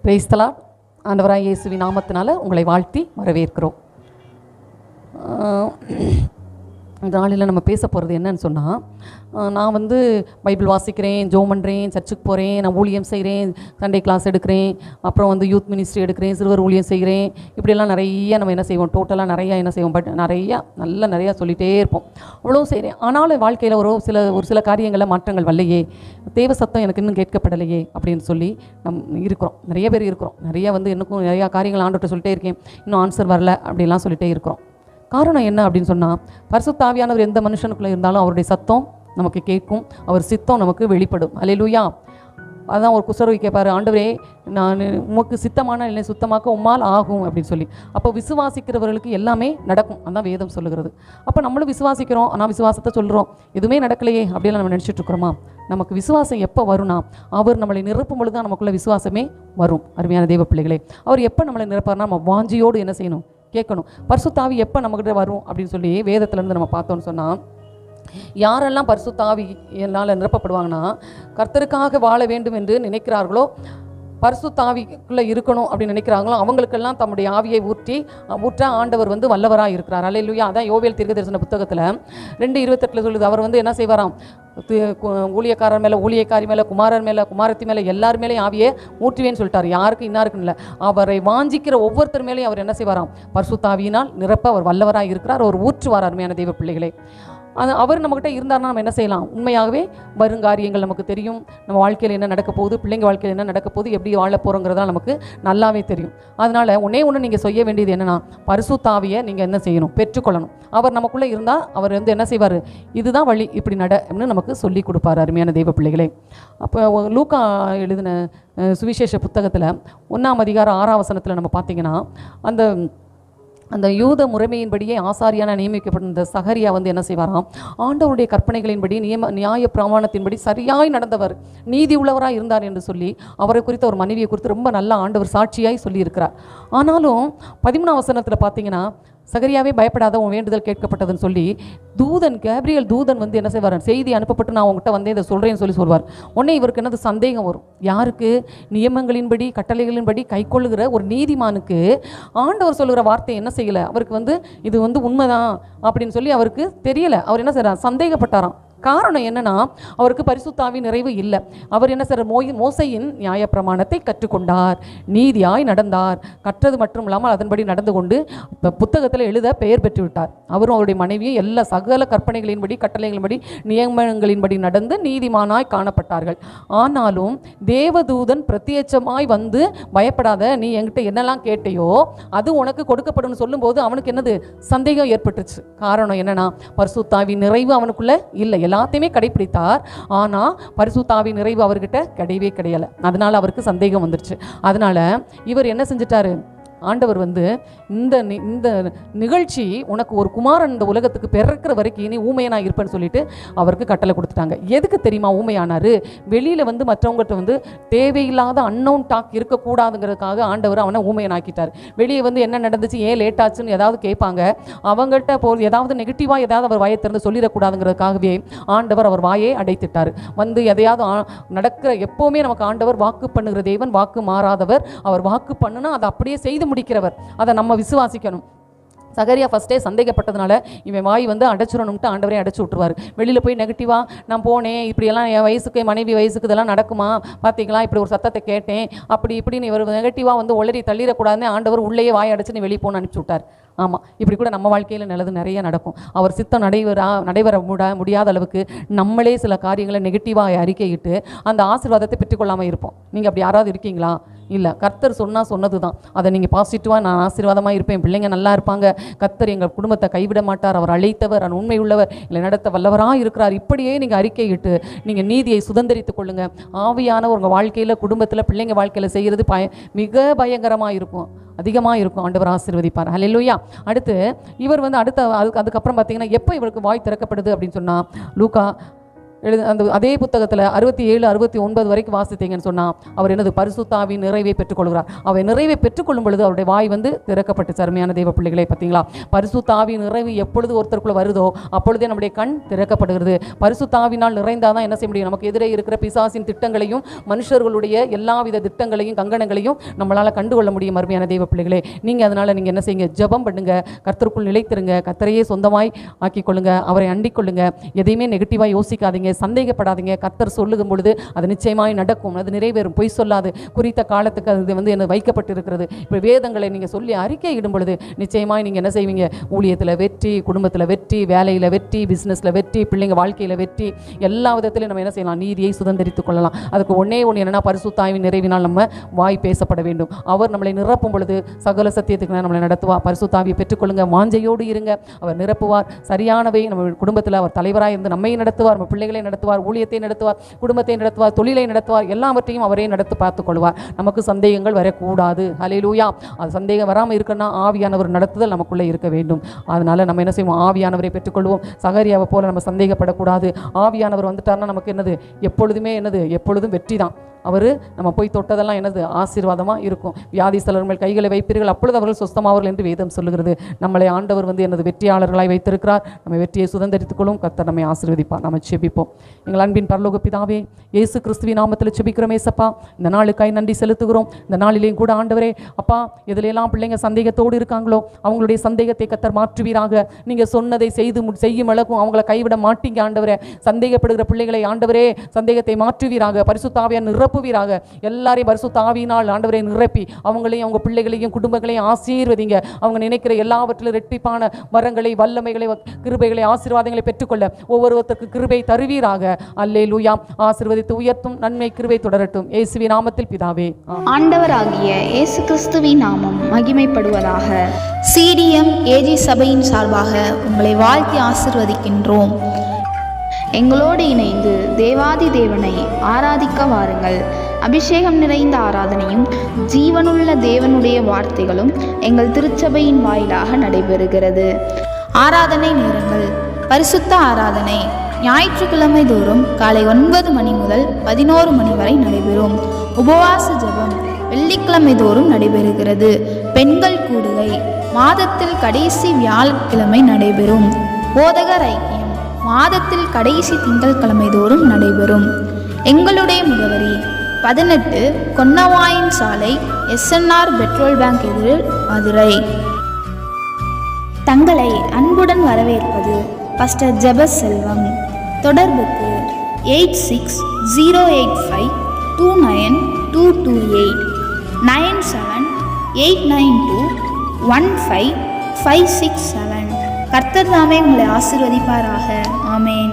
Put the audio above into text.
Praise the Lord. ஆண்டவராகிய இயேசுவின் நாமத்தினால உங்களை வாழ்த்தி வரவேற்கிறோம். இந்த நாளில் நம்ம பேச போகிறது என்னன்னு சொன்னால், நான் பைபிள் வாசிக்கிறேன், ஜெபம் பண்ணுறேன், சர்ச்சுக்கு போகிறேன், நான் ஊழியம் செய்கிறேன், சண்டே கிளாஸ் எடுக்கிறேன், அப்புறம் யூத் மினிஸ்ட்ரி எடுக்கிறேன், சிறுவர் ஊழியம் செய்கிறேன். இப்படியெல்லாம் நிறைய நம்ம என்ன செய்வோம், டோட்டலாக நிறையா என்ன செய்வோம், பட் நிறையா சொல்லிகிட்டே இருப்போம். அவ்வளோ செய்கிறேன். ஆனாலும் வாழ்க்கையில் ஒரு சில காரியங்களில் மாற்றங்கள் வரலையே, தேவ சத்தம் எனக்கு இன்னும் கேட்கப்படலையே அப்படின்னு சொல்லி இருக்கிறோம். நிறைய பேர் இருக்கிறோம். எனக்கும் நிறையா காரியங்கள் ஆண்டவர்கிட்ட சொல்லிட்டே இருக்கேன், இன்னும் ஆன்சர் வரல அப்படிலாம் சொல்லிகிட்டே இருக்கிறோம். காரணம் என்ன அப்படின்னு சொன்னால், பரிசுத்த ஆவியானவர் எந்த மனுஷனுக்குள்ளே இருந்தாலும் அவருடைய சத்தம் நமக்கு கேட்கும், அவர் சித்தம் நமக்கு வெளிப்படும். அல்லேலூயா. அதான் ஒரு குசரவி கேட்பார், ஆண்டவரே நான் உமக்கு சித்தமான இல்லை சுத்தமாக்க உம்மால் ஆகும் அப்படின்னு சொல்லி. அப்போ விசுவாசிக்கிறவர்களுக்கு எல்லாமே நடக்கும், அதான் வேதம் சொல்லுகிறது. அப்போ நம்மளும் விசுவாசிக்கிறோம், ஆனால் விசுவாசத்தை சொல்கிறோம், எதுவுமே நடக்கலையே அப்படிலாம் நம்ம நினச்சிட்டு இருக்கிறோமா? நமக்கு விசுவாசம் எப்போ வரும்னா, அவர் நம்மளை நிரப்பும் பொழுது தான் நமக்குள்ள விசுவாசமே வரும். அருமையான தேவ பிள்ளைகளே, அவர் எப்போ நம்மளை நிரப்பார்னா, நம்ம வாஞ்சியோடு என்ன செய்யணும், கேட்கணும். பரிசுத்த ஆவி எப்போ நம்மகிட்ட வரும் அப்படின்னு சொல்லி வேதத்திலேருந்து நம்ம பார்த்தோன்னு சொன்னால், யாரெல்லாம் பரிசுத்த ஆவியினால் நிரப்பப்படுவாங்கன்னா, கர்த்தருக்காக வாழ வேண்டும் என்று நினைக்கிறார்களோ, பரிசுத்த ஆவிக்குள்ளே இருக்கணும் அப்படின்னு நினைக்கிறாங்களோ, அவங்களுக்கெல்லாம் தம்முடைய ஆவியை ஊற்ற ஆண்டவர் வல்லவராக இருக்கிறார். அல்லேலூயா. அதான் யோவேல் தீர்க்கதரிசன புத்தகத்தில் 2:28 சொல்லுது, அவர் என்ன செய்வாராம், ஊழியக்காரர் மேலே, ஊழியக்காரி மேலே, குமாரர் மேலே, குமாரத்தி மேலே, எல்லார் மேலேயும் ஆவியை ஊற்றுவேன்னு சொல்லிட்டார். யாருக்கு இன்னாருக்குன்னு இல்லை, அவரை வாஞ்சிக்கிற ஒவ்வொருத்தர் மேலேயும் அவர் என்ன செய்வாராம், பரிசுத்த ஆவியினால் நிரப்ப அவர் வல்லவராக இருக்கிறார். அவர் ஊற்றுவார். அருமையான தெய்வ பிள்ளைகளே, அவர் நம்மகிட்ட இருந்தார்னா நம்ம என்ன செய்யலாம், உண்மையாகவே வருங்காரியங்கள் நமக்கு தெரியும். நம்ம வாழ்க்கையில் என்ன நடக்க போகுது, பிள்ளைங்க வாழ்க்கையில் என்ன நடக்க போகுது, எப்படி வாழ போகிறோங்கிறதெல்லாம் நமக்கு நல்லாவே தெரியும். அதனால் ஒன்று நீங்கள் செய்ய வேண்டியது என்னென்னா, பரிசுத்த ஆவியை நீங்கள் என்ன செய்யணும், பெற்றுக்கொள்ளணும். அவர் நமக்குள்ளே இருந்தால் அவர் என்ன செய்வார், இதுதான் வழி, இப்படி நட அப்படின்னு நமக்கு சொல்லி கொடுப்பார். அருமையான தெய்வ பிள்ளைகளே, அப்போ லூக்கா எழுதின சுவிசேஷ புத்தகத்தில் 1ஆம் அதிகாரம் 6ஆம் வசனத்தில் நம்ம பார்த்தீங்கன்னா, அந்த யூத முறைமையின்படியே ஆசாரியான நியமிக்கப்பட்ட சகரியா என்ன செய்வாராம், ஆண்டவருடைய கற்பனைகளின்படி நியாய பிரமாணத்தின்படி சரியாய் நடந்தவர், நீதி உள்ளவராக இருந்தார் என்று சொல்லி அவரை குறித்த ஒரு மனைவியை குறித்து ரொம்ப நல்ல ஆண்டவர் சாட்சியாய் சொல்லியிருக்கிறார். ஆனாலும் 13ஆம் வசனத்தில் பார்த்தீங்கன்னா, சகரியாவே பயப்படாத, உன் வேண்டுதல் கேட்கப்பட்டதுன்னு சொல்லி கேப்ரியல் தூதன் என்ன செய்வார், செய்தி அனுப்பப்பட்டு நான் உங்கள்கிட்ட இதை சொல்கிறேன்னு சொல்லுவார். உடனே இவருக்கு என்னது சந்தேகம் வரும், யாருக்கு, நியமங்களின்படி கட்டளைகளின்படி கை கொள்ளுகிற ஒரு நீதிமானுக்கு ஆண்டவர் சொல்லுகிற வார்த்தை என்ன செய்யலை, அவருக்கு இது உண்மைதான் அப்படின்னு சொல்லி அவருக்கு தெரியலை. அவர் என்ன செய்கிறார், சந்தேகப்பட்டாராம். காரணம் என்னன்னா, அவருக்கு பரிசுத்த ஆவி நிறைவு இல்லை. அவர் என்ன செய்றார், மோசையின் நியாயப்பிரமாணத்தை கற்றுக்கொண்டார், நீதியாய் நடந்தார், கற்றது மட்டும் இல்லாமல் அதன்படி நடந்து கொண்டு புத்தகத்தில் எழுத பெயர் பெற்று விட்டார். அவரும் அவருடைய மனைவியும் எல்லா சகல கற்பனைகளின்படி கட்டளைகளின்படி நியமங்களின்படி நடந்து நீதிமானாய் காணப்பட்டார்கள். ஆனாலும் தேவதூதன் பிரத்யட்சமாய் பயப்படாத, நீ என்கிட்ட என்னெல்லாம் கேட்டையோ அது உனக்கு கொடுக்கப்படும் சொல்லும்போது அவனுக்கு என்னது, சந்தேகம் ஏற்பட்டுச்சு. காரணம் என்னன்னா, பரிசுத்த ஆவி நிறைவு அவனுக்குள்ள இல்லை. எல்லாத்தையுமே கடைபிடித்தார், ஆனால் பரிசுத்த ஆவி நிறைவு அவர்கிட்ட கிடையவே கிடையலை. அதனால அவருக்கு சந்தேகம் வந்துருச்சு. அதனால இவர் என்ன செஞ்சிட்டாரு, ஆண்டவர் இந்த நிகழ்ச்சி உனக்கு ஒரு குமாரன் இந்த உலகத்துக்கு பிறக்கிற வரைக்கும் நீ ஊமையனாக இருப்பேன்னு சொல்லிட்டு அவருக்கு கட்டளை கொடுத்துட்டாங்க. எதுக்கு தெரியுமா ஊமையானாரு, வெளியில் மற்றவங்கள்ட்ட தேவையில்லாத அன்னோன் டாக் இருக்கக்கூடாதுங்கிறதுக்காக ஆண்டவர் அவனை ஊமையனாக்கிட்டார். வெளியே என்ன நடந்துச்சு, ஏன் லேட் ஆச்சுன்னு ஏதாவது கேட்பாங்க, அவங்கள்ட்ட ஏதாவது நெகட்டிவாக ஏதாவது அவர் வாயை திறந்து சொல்லிடக்கூடாதுங்கிறதுக்காகவே ஆண்டவர் அவர் வாயை அடைத்துட்டார். எதையாவது நடக்கிற, எப்போவுமே நமக்கு ஆண்டவர் வாக்கு பண்ணுகிற தேவன், வாக்கு மாறாதவர். அவர் வாக்கு பண்ணுனா அதை அப்படியே செய்து முடிக்கிறவர். அதை நம்ம விசுவாசிக்கணும். சகரியா ஃபஸ்ட்டே சந்தேகப்பட்டதுனால இவன் வாய் அடைச்சிடணும்ட்டு ஆண்டவரே அடைச்சி விட்டுருவார். வெளியில் போய் நெகட்டிவாக நான் போனேன், இப்படியெல்லாம் என் வயசுக்கு மனைவி வயசுக்கு இதெல்லாம் நடக்குமா, பார்த்தீங்களா இப்படி ஒரு சத்தத்தை கேட்டேன், அப்படி இப்படின்னு இவர் நெகட்டிவாக உளறி தள்ளிடக்கூடாதுன்னு ஆண்டவர் உள்ளேயே வாய் அடைச்சு நீ வெளியே போன்னு அனுப்பிச்சி விட்டார். ஆமாம், இப்படி கூட நம்ம வாழ்க்கையில் நல்லது நிறைய நடக்கும். அவர் சித்தம் நடைபெற முடியாத அளவுக்கு நம்மளே சில காரியங்களை நெகட்டிவாக அறிக்கையிட்டு அந்த ஆசீர்வாதத்தை பெற்றுக்கொள்ளாமல் இருப்போம். நீங்கள் அப்படி யாராவது இருக்கீங்களா? இல்லை. கர்த்தர் சொன்னது தான், அதை நீங்கள் பாசிட்டிவாக நான் ஆசீர்வாதமாக இருப்பேன், பிள்ளைங்க நல்லா இருப்பாங்க, கர்த்தர் எங்கள் குடும்பத்தை கைவிட மாட்டார், அவர் அழைத்தவர், அவர் உண்மை உள்ளவர், இல்லை நடத்த வல்லவராக இருக்கிறார், இப்படியே நீங்கள் அறிக்கையிட்டு நீங்கள் நீதியை சுதந்திரித்துக் கொள்ளுங்கள். ஆவியான உங்கள் வாழ்க்கையில், குடும்பத்தில், பிள்ளைங்க வாழ்க்கையில் செய்கிறது மிக பயங்கரமாக இருக்கும், அதிகமாக இருக்கும். ஆண்டவர் ஆசீர்வதிப்பார். ஹல்லேலூயா. அடுத்து இவர் அதுக்கப்புறம் பார்த்தீங்கன்னா, எப்போ இவருக்கு வாய் திறக்கப்படுது அப்படின்னு சொன்னால், லூக்கா அந்த அதே புத்தகத்தில் 67, 69 வரைக்கும் வாசித்தீங்கன்னு சொன்னால் அவர் என்னது பரிசுத்தாவின் நிறைவை பெற்றுக்கொள்கிறார். அவை நிறைவை பெற்றுக்கொள்ளும் பொழுது அவருடைய வாய் வந்து திறக்கப்பட்டு, அருமையான தெய்வ பிள்ளைகளை பார்த்தீங்களா, பரிசுத்தாவின் நிறைவு எப்பொழுது ஒருத்தருக்குள்ள வருதோ அப்பொழுதே நம்முடைய கண் திறக்கப்படுகிறது. பரிசுத்தாவினால் நிறைந்தாதான் என்ன செய்ய முடியும், நமக்கு எதிரே இருக்கிற பிசாசின் திட்டங்களையும் மனுஷர்களுடைய எல்லாவித திட்டங்களையும் கங்கணங்களையும் நம்மளால் கண்டுகொள்ள முடியும். அருமையான தெய்வ பிள்ளைகளே, நீங்கள் அதனால் நீங்கள் என்ன செய்யுங்க, ஜெபம் பண்ணுங்க, கர்த்தருக்குள் நிலைத்திருங்க, கர்த்தரையே சொந்தமாய் ஆக்கிக் கொள்ளுங்க, அவரை அண்டிக் கொள்ளுங்க, எதையுமே நெகட்டிவாக யோசிக்காதீங்க, சந்தேகப்படாதீங்க. கர்த்தர் சொல்லுகும் பொழுது அது நிச்சயமாய் நடக்கும், அது நிறைவேறும், பொய் சொல்லாது, குறித்த காலத்துக்கு அது வந்து என்ன வைக்கப்பட்டிருக்கிறது. இப்போ வேதங்களை நீங்கள் சொல்லி அறிக்கை இடும் பொழுது நிச்சயமாய் நீங்கள் என்ன செய்வீங்க, ஊழியத்தில் வெற்றி, குடும்பத்தில் வெற்றி, வேலையில் வெற்றி, பிஸ்னஸில் வெற்றி, பிள்ளைங்க வாழ்க்கையில் வெற்றி, எல்லா விதத்திலையும் நம்ம என்ன செய்யலாம், நீதியை சுதந்திரித்துக் கொள்ளலாம். அதுக்கு ஒன்றே என்னென்னா பரிசுத்தாவின் நிறைவினால் நம்ம வாய் பேசப்பட வேண்டும். அவர் நம்மளை நிரப்பும் பொழுது சகல சத்தியத்துக்கு நம்மளை நடத்துவார். பரிசுத்தாவியை பெற்றுக்கொள்ளுங்க, வாஞ்சையோடு இருங்க, அவர் நிரப்புவார். சரியானவை நம்ம குடும்பத்தில் அவர் தலைவராக இருந்து நம்மை நடத்துவார், நம்ம பிள்ளைகளை நடத்துவார், ஊழியத்தை நடத்துவார், குடும்பத்தை நடத்துவார், தொழிலை நடத்துவார், எல்லாவற்றையும் அவரே நடத்து பார்த்துக் கொள்வார். நமக்கு சந்தேகங்கள் வரக்கூடாது. ஹல்லேலூயா. அது சந்தேகம் வராமல் இருக்கணும்னா ஆவியானவர் நடத்துதல் நமக்குள்ளே இருக்க வேண்டும். அதனால நம்ம என்ன செய்வோம், ஆவியானவரை பெற்றுக்கொள்வோம். சகரியாவை போல நம்ம சந்தேகப்படக்கூடாது. ஆவியானவர் வந்துட்டார்னா நமக்கு என்னது, எப்பொழுதுமே என்னது, எப்பொழுதும் வெற்றி தான். அவர் நம்ம போய் தொட்டதெல்லாம் என்னது, ஆசீர்வாதமாக இருக்கும். வியாதி சிலர் மேல் கைகளை வைப்பீர்கள், அப்பொழுது அவர்கள் சொஸ்தமாவார்கள் என்று வேதம் சொல்லுகிறது. நம்மளை ஆண்டவர் வந்து என்னது வெற்றியாளர்களாய் வைத்திருக்கிறார். நம்ம வெற்றியை சுதந்திரித்துக் கொள்ளும். கர்த்தர் நம்மை ஆசீர்வதிப்பார். நம்ம செபிப்போம். எங்கள் அன்பின் பரலோக பிதாவே, இயேசு கிறிஸ்துவின் நாமத்தில் செபிக்கிறோம். ஏசப்பா, இந்த நாளுக்காய் நன்றி செலுத்துகிறோம். இந்த நாளிலேயும் கூட ஆண்டவரே அப்பா, எதிலெல்லாம் பிள்ளைங்க சந்தேகத்தோடு இருக்காங்களோ அவங்களுடைய சந்தேகத்தை கர்த்தர் மாற்றுவீராக. நீங்கள் சொன்னதை செய்யும் அளவுக்கும் அவங்கள கைவிட மாட்டீங்க ஆண்டவரே. சந்தேகப்படுகிற பிள்ளைகளை ஆண்டவரே சந்தேகத்தை மாற்றுவீராக. பரிசுத்தாவியை நிரப்புவீராக. எல்லாரையும் பரிசுத்த ஆவியினால் ஆண்டவரை நிரப்பி அவங்களையும் அவங்க பிள்ளைகளையும் குடும்பங்களையும் ஆசீர்வதிங்க. அவங்க நினைக்கிற எல்லாவற்றிலும் இரட்டிப்பான வரங்களை, வல்லமைகளை, கிருபைகளை, ஆசீர்வாதங்களை பெற்றுக்கொள்ள ஒவ்வொருவருக்கு கிருபை தருவீராக. அல்லேலூயா. ஆசீர்வதித்து உயர்த்தும் நன்மை கிருபை தொடரட்டும். இயேசுவின் நாமத்தில் பிதாவே. ஆண்டவராகிய இயேசு கிறிஸ்துவின் நாமம் மகிமைப்படுவதாக. CDM AG சபையின் சார்பாக உங்களை வாழ்த்தி ஆசீர்வதிக்கின்றோம். எங்களோடு இணைந்து தேவாதி தேவனை ஆராதிக்க வாருங்கள். அபிஷேகம் நிறைந்த ஆராதனையும் ஜீவனுள்ள தேவனுடைய வார்த்தைகளும் எங்கள் திருச்சபையின் வாயிலாக நடைபெறுகிறது. ஆராதனை நேரங்கள்: பரிசுத்த ஆராதனை ஞாயிற்றுக்கிழமை தோறும் காலை 9 மணி முதல் 11 மணி வரை நடைபெறும். உபவாச ஜெபம் வெள்ளிக்கிழமை தோறும் நடைபெறுகிறது. பெண்கள் கூடுகை மாதத்தில் கடைசி வியாழக்கிழமை நடைபெறும். போதகர் ஐக்கியம் மாதத்தில் கடைசி திங்கட்கிழமை தோறும் நடைபெறும். எங்களுடைய முகவரி 18 கொன்னவாயின் சாலை, SNR பெட்ரோல் பேங்க் எதிரில், மதுரை. தங்களை அன்புடன் வரவேற்பது பாஸ்டர் ஜெப செல்வம். தொடர்புக்கு 8608529228 9789215567. கர்த்தர் தாமே உங்களை ஆசீர்வதிப்பாராக. ஆமேன்.